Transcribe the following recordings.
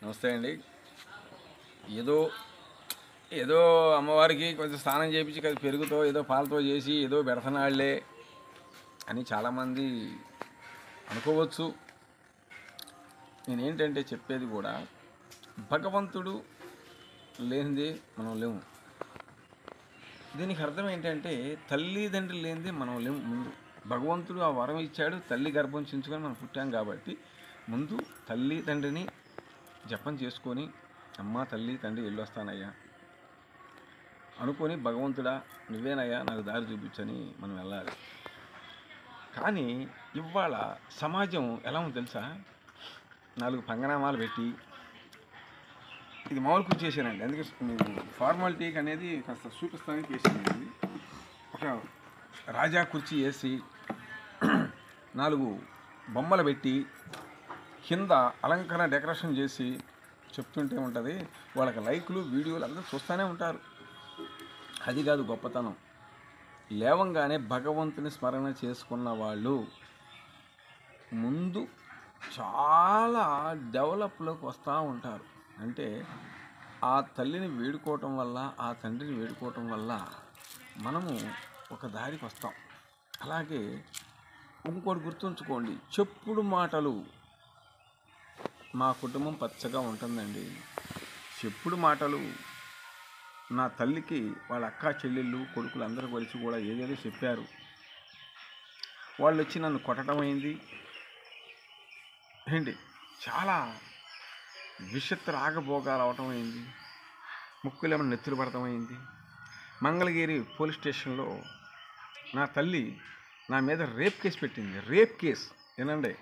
నమస్తే అండి. ఏదో ఏదో అమ్మవారికి కొంచెం స్నానం చేయించి అది పెరుగుతో ఏదో పాలతో చేసి ఏదో పెడతనాళ్లే అని చాలామంది అనుకోవచ్చు. నేనేంటంటే చెప్పేది కూడా భగవంతుడు లేనిదే మనం లేము. దీనికి అర్థం ఏంటంటే తల్లిదండ్రులు లేనిదే మనం లేము. ముందు భగవంతుడు ఆ వరం ఇచ్చాడు, తల్లి గర్భం చించుకొని మనం పుట్టాం కాబట్టి ముందు తల్లిదండ్రిని జపం చేసుకొని అమ్మ తల్లి తండ్రి వెళ్ళొస్తానయ్యా అనుకొని భగవంతుడా నువ్వేనయ్యా నాకు దారి చూపించని మనం వెళ్ళాలి. కానీ ఇవాళ సమాజం ఎలా ఉందో తెలుసా? 4 పంగనామాలు పెట్టి ఇది మామూలు కుర్చీ చేశానండి, అందుకే మీరు ఫార్మాలిటీకి అనేది కాస్త చూపిస్తానికి చేశానండి. ఒక రాజా కుర్చీ వేసి 4 బొమ్మలు పెట్టి కింద అలంకరణ డెకరేషన్ చేసి చెప్తుంటే ఉంటుంది. వాళ్ళకి లైక్లు వీడియోలు అందరూ చూస్తూనే ఉంటారు. అది కాదు గొప్పతనం. లేవంగానే భగవంతుని స్మరణ చేసుకున్న వాళ్ళు ముందు చాలా డెవలప్లోకి వస్తూ ఉంటారు. అంటే ఆ తల్లిని వేడుకోవటం వల్ల, ఆ తండ్రిని వేడుకోవటం వల్ల మనము ఒక దారికి వస్తాం. అలాగే ఇంకోటి గుర్తుంచుకోండి, చెప్పుడు మాటలు. మా కుటుంబం పచ్చగా ఉంటుందండి. చెప్పుడు మాటలు నా తల్లికి వాళ్ళ అక్క చెల్లెళ్ళు కొడుకులు అందరూ కలిసి కూడా ఏదేదో చెప్పారు. వాళ్ళు వచ్చి నన్ను కొట్టడం అయింది ఏంటి, చాలా విషత్ర ఆగభోగాలు అవటం అయింది, ముక్కులేమో నెత్తులు పడటం అయింది. మంగళగిరి పోలీస్ స్టేషన్లో నా తల్లి నా మీద రేప్ కేసు పెట్టింది. రేప్ కేసు ఏనండి,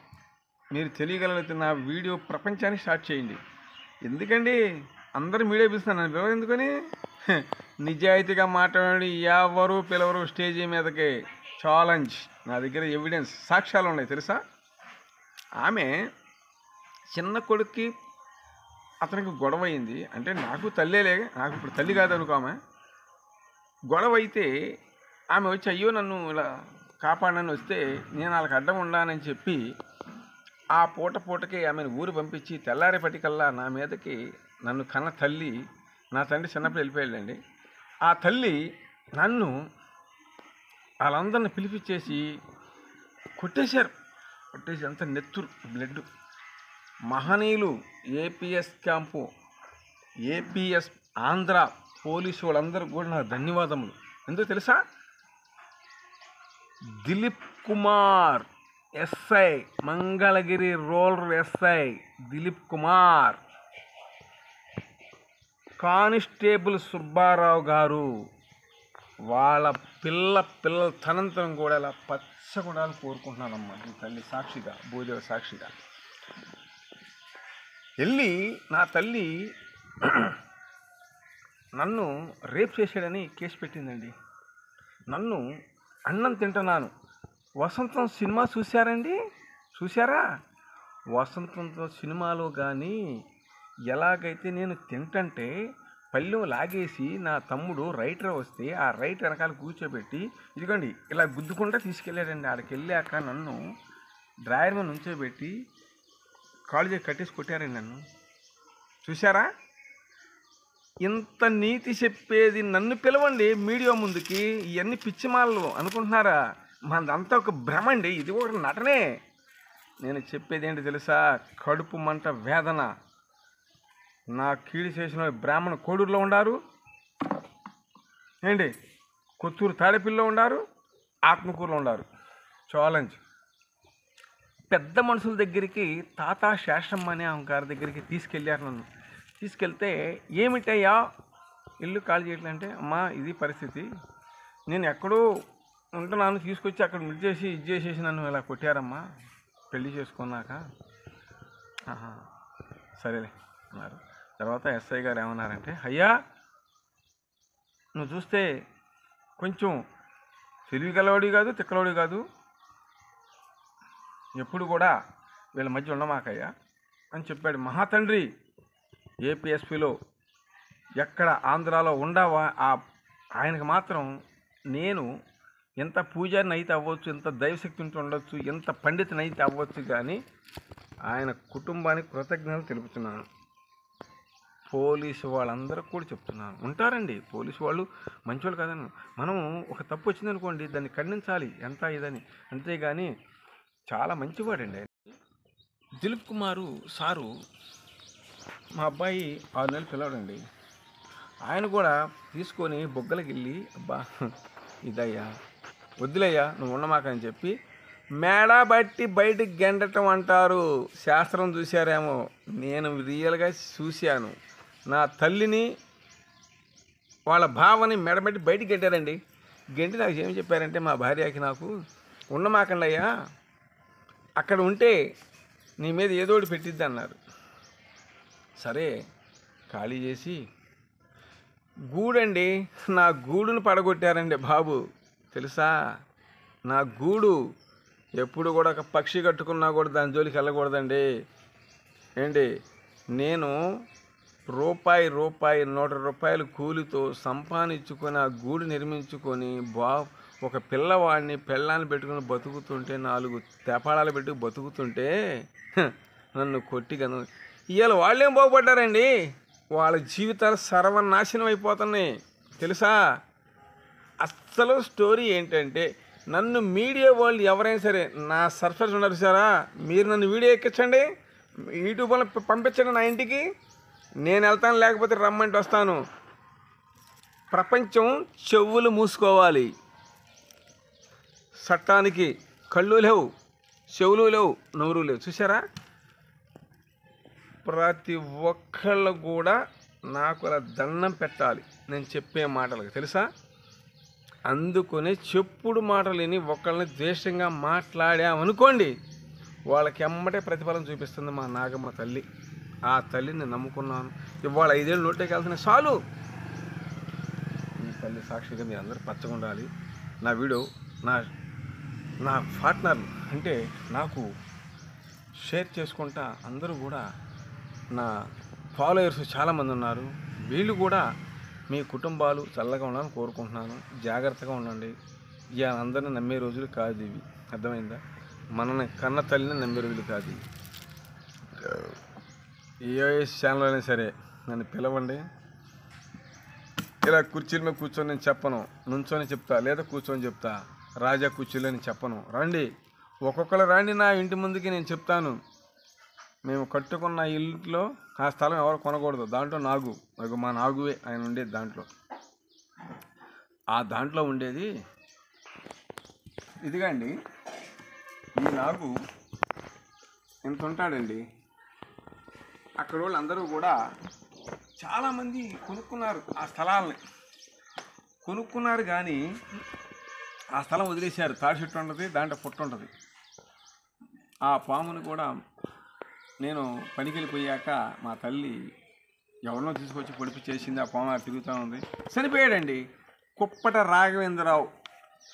మీరు తెలియగలిగితే నా వీడియో ప్రపంచానికి స్టార్ట్ చేయండి. ఎందుకండి అందరూ మీడియా పిలుస్తున్నారు, నన్ను పిలవరు ఎందుకని? నిజాయితీగా మాట్లాడి ఎవరు పిలవరు స్టేజీ మీదకి. ఛాలెంజ్, నా దగ్గర ఎవిడెన్స్ సాక్ష్యాలు ఉన్నాయి తెలుసా? ఆమె చిన్న కొడుక్కి అతనికి గొడవ అయింది. అంటే నాకు తల్లేలే, నాకు ఇప్పుడు తల్లి కాదనుకో. ఆమె గొడవ అయితే ఆమె వచ్చి అయ్యో నన్ను ఇలా కాపాడనని వస్తే నేను వాళ్ళకి అడ్డం ఉండానని చెప్పి ఆ పూటకి ఆమెను ఊరు పంపించి తెల్లారేపటికల్లా నా మీదకి నన్ను కన్న తల్లి, నా తండ్రి చిన్నప్పుడు వెళ్ళిపోయాడండి. ఆ తల్లి నన్ను వాళ్ళందరిని పిలిపించేసి కొట్టేశారు. కొట్టేసి అంత నెత్తురు బ్లడ్. మహనీయులు APS camp, APS Andhra police వాళ్ళందరూ కూడా నాకు ధన్యవాదములు. ఎందుకు తెలుసా? Dilip Kumar SI, Mangalagiri rural SI Dilip Kumar, constable Subbarao గారు, వాళ్ళ పిల్లల తనంతరం కూడా ఇలా పచ్చగుడాలు కోరుకుంటున్నానమ్మా ఈ తల్లి సాక్షిగా, భూదేవి సాక్షిగా. వెళ్ళి నా తల్లి నన్ను రేప్ చేశాడని కేసు పెట్టిందండి. నన్ను అన్నం తింటున్నాను. వసంతం సినిమా చూశారండి? చూశారా? వసంతంతో సినిమాలో కానీ ఎలాగైతే నేను తింటంటే పళ్ళెం లాగేసి నా తమ్ముడు రైటర్ వస్తే ఆ రైట్ వెనకాల కూర్చోబెట్టి ఇదిగోండి ఇలా గుద్దుకుంటా తీసుకెళ్ళాడండి. ఆడికి వెళ్ళాక నన్ను డ్రాయర్ మీద నుంచోబెట్టి కాళ్ళు చేసి కట్టేసి కొట్టారండి నన్ను. చూశారా? ఇంత నీతి చెప్పేది నన్ను పిలవండి మీడియా ముందుకి. ఇవన్నీ పిచ్చిమాలలు అనుకుంటున్నారా? మనదంతా ఒక భ్రమ అండి, ఇది ఒక నటనే. నేను చెప్పేది ఏంటి తెలుసా? కడుపు మంట వేదన. నా కీడి చేసిన బ్రాహ్మణ కోడూరులో ఉండారు ఏంటి, కొత్తూరు తాడేపల్లిలో ఉండారు, ఆత్మకూరులో ఉండారు. ఛాలెంజ్. పెద్ద మనుషుల దగ్గరికి తాత శేషమ్మ అనే గారి దగ్గరికి తీసుకెళ్ళారు నన్ను. తీసుకెళ్తే ఏమిటయ్యా ఇల్లు ఖాళీ చేయట్లంటే, అమ్మా ఇది పరిస్థితి, నేను ఎక్కడో ఉంటున్నాను, తీసుకొచ్చి అక్కడ మిడిచేసి ఇది చేసేసి నన్ను ఇలా కొట్టారమ్మా పెళ్లి చేసుకున్నాక. సరేలే అన్నారు. తర్వాత ఎస్ఐ గారు ఏమన్నారంటే, అయ్యా నువ్వు చూస్తే కొంచెం తెలివి గలవాడి కాదు, తిక్కలవాడి కాదు, ఎప్పుడు కూడా వీళ్ళ మధ్య ఉండమాకయ్యా అని చెప్పాడు. మహాతండ్రి ఏపీఎస్పీలో ఎక్కడ ఆంధ్రాలో ఉండవా ఆయనకు మాత్రం నేను ఎంత పూజారిని అయితే అవ్వచ్చు, ఎంత దైవశక్తి ఉంటూ ఉండొచ్చు, ఎంత పండితుని అయితే అవ్వచ్చు, కానీ ఆయన కుటుంబానికి కృతజ్ఞతలు తెలుపుతున్నాను. పోలీసు వాళ్ళందరికీ కూడా చెప్తున్నాను, ఉంటారండి పోలీసు వాళ్ళు మంచివాళ్ళు కాదని. మనం ఒక తప్పు వచ్చిందనుకోండి దాన్ని ఖండించాలి ఎంత ఇదని, అంతేగాని చాలా మంచివాడండి ఆయన. దిలీప్ కుమారు సారు మా అబ్బాయి 6 నెలలు పిల్లవాడండి. ఆయన కూడా తీసుకొని బొగ్గలకి వెళ్ళి, అబ్బా ఇదయ్యా వద్దులయ్యా నువ్వు ఉండమాకని చెప్పి మేడ బట్టి బయటికి గెండటం అంటారు. శాస్త్రం చూశారేమో, నేను రియల్గా చూశాను. నా తల్లిని వాళ్ళ భావని మెడబెట్టి బయటికి గెంటారండి. గెంటి నాకు ఏం చెప్పారంటే మా భార్యకి నాకు, ఉండమాకండి అయ్యా, అక్కడ ఉంటే నీ మీద ఏదోటి పెట్టిద్ది అన్నారు. సరే ఖాళీ చేసి గూడండి, నా గూడును పడగొట్టారండి బాబు. తెలుసా, నా గూడు ఎప్పుడు కూడా ఒక పక్షి కట్టుకున్నా కూడా దాని జోలికి వెళ్ళకూడదండి. ఏంటి, నేను రూపాయి 100 రూపాయలు కూలితో సంపాదించుకొని ఆ గూడు నిర్మించుకొని ఒక పిల్లవాడిని పెళ్ళాన్ని పెట్టుకుని బతుకుతుంటే, 4 తెపాళాలు పెట్టుకు బతుకుతుంటే నన్ను కొట్టిగను. ఇవాళ వాళ్ళేం బాగుపడ్డారండి, వాళ్ళ జీవితాలు సర్వనాశనం అయిపోతున్నాయి. తెలుసా, అస్సలు స్టోరీ ఏంటంటే, నన్ను మీడియా వాళ్ళు ఎవరైనా సరే, నా సర్ఫర్స్ ఉన్నారు సారా, మీరు నన్ను వీడియో ఎక్కించండి, యూట్యూబ్లో పంపించండి నా ఇంటికి, నేను వెళ్తాను, లేకపోతే రమ్మంటే వస్తాను. ప్రపంచం చెవులు మూసుకోవాలి. చట్టానికి కళ్ళు లేవు, చెవులు లేవు, నోరు లేవు. చూసారా, ప్రతి ఒక్కళ్ళు కూడా నాకు అలా దండం పెట్టాలి నేను చెప్పే మాటలకు. తెలుసా, అందుకనే చెప్పుడు మాటలు విని ఒకళ్ళని ద్వేషంగా మాట్లాడామనుకోండి, వాళ్ళకి ఎమ్మటే ప్రతిఫలం చూపిస్తుంది మా నాగమ్మ తల్లి. ఆ తల్లిని నమ్ముకున్నాను. ఇవాళ 5 ఏళ్ళు నోటేకి వెళ్తున్నాయి చాలు. ఈ తల్లి సాక్షిగా మీరు అందరూ పచ్చగా ఉండాలి. నా వీడియో నా పార్ట్నర్ అంటే నాకు షేర్ చేసుకుంటా, అందరూ కూడా నా ఫాలోయర్స్ చాలామంది ఉన్నారు. వీళ్ళు కూడా మీ కుటుంబాలు చల్లగా ఉండాలని కోరుకుంటున్నాను. జాగ్రత్తగా ఉండండి. ఇక అందరిని నమ్మే రోజులు కాదు ఇవి, అర్థమైందా? మనని కన్న తల్లిని నమ్మే రోజులు కాదు ఇవి. ఏ ఛానల్ అయినా సరే నన్ను పిలవండి. ఇలా కుర్చీల మీద కూర్చొని నేను చెప్పను, నుంచొని చెప్తా, లేదా కూర్చొని చెప్తా. రాజా కుర్చీలో నేను చెప్పను, రండి, ఒక్కొక్కరు రండి నా ఇంటి ముందుకి, నేను చెప్తాను. మేము కట్టుకున్న ఇంట్లో ఆ స్థలం ఎవరు కొనకూడదు, దాంట్లో నాగు, మా నాగువే ఆయన ఉండేది. దాంట్లో ఉండేది ఇదిగా అండి. ఈ నాగు ఎంత ఉంటాడండి. అక్కడ వాళ్ళు అందరూ కూడా చాలామంది కొనుక్కున్నారు, ఆ స్థలాలని కొనుక్కున్నారు, కానీ ఆ స్థలం వదిలేశారు. తాడి చెట్టు ఉంటుంది, దాంట్లో పుట్ట ఉంటుంది. ఆ పాముని కూడా నేను పనికి వెళ్ళిపోయాక మా తల్లి ఎవరినో తీసుకొచ్చి పొడిపి చేసింది. ఆ పాము తిరుగుతూ ఉంది. చనిపోయాడండి. కుప్పట రాఘవేంద్రరావు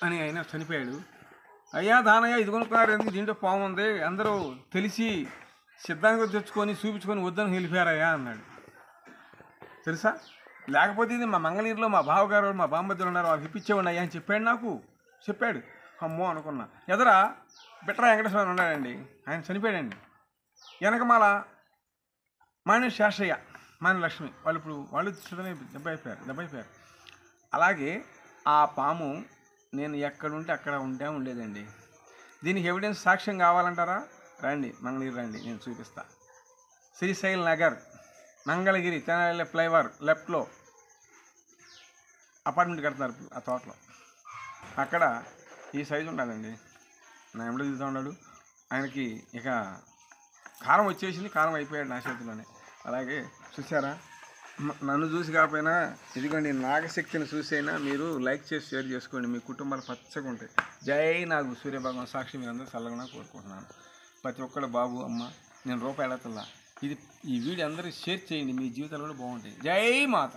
అని ఆయన చనిపోయాడు. అయ్యా దానయ్య ఇది కొనుక్కున్నారు, ఎందుకు దీంట్లో పాము ఉంది, అందరూ తెలిసి సిద్ధాంతం తెచ్చుకొని చూపించుకొని వద్దని వెళ్ళిపోయారయ్యా అన్నాడు. తెలుసా, లేకపోతే ఇది మా మంగళగిరిలో మా బావగారు మా బామ్మద్దరు ఉన్నారు, వాళ్ళకి ఇప్పించేవాడిని అయ్యా అని చెప్పాడు. అమ్మో అనుకున్నా. ఎదరా బిట్రా వెంకటేశ్వర ఉన్నాడండి, ఆయన చనిపోయాడండి. వెనకమాల మాన్య శాస్త్రయ్య, మాన్య లక్ష్మి వాళ్ళు దెబ్బ అయిపోయారు. అలాగే ఆ పాము నేను ఎక్కడుంటే అక్కడ ఉండేదండి. దీనికి ఎవిడెన్స్ సాక్ష్యం కావాలంటారా? రండి, మంగళగిరి రండి, నేను చూపిస్తా. శ్రీశైల్ నగర్, మంగళగిరి, తెనాలి ఫ్లైఓవర్ లెఫ్ట్లో అపార్ట్మెంట్ కడుతున్నారు ఆ తోటలో. అక్కడ ఈ సైజు ఉండాలండి. నా ఎంబడి తిరుగుతూ ఉన్నాడు. ఆయనకి ఇక కారం వచ్చేసింది, కారం అయిపోయాడు నా చేతిలోనే. అలాగే చూసారా, నన్ను చూసి కాకపోయినా ఇదిగోండి నాగశక్తిని చూసైనా మీరు లైక్ చేసి షేర్ చేసుకోండి. మీ కుటుంబాలు పచ్చగా ఉంటాయి. జై నాగు సూర్యభగవాన్ సాక్షి మీరు అందరూ చల్లగా కోరుకుంటున్నాను. ప్రతి ఒక్కళ్ళు బాబు అమ్మ నేను రూపాయి అడగతల్లా. ఈ వీడియో అందరూ షేర్ చేయండి, మీ జీవితాలు కూడా బాగుంటాయి. జై మాత.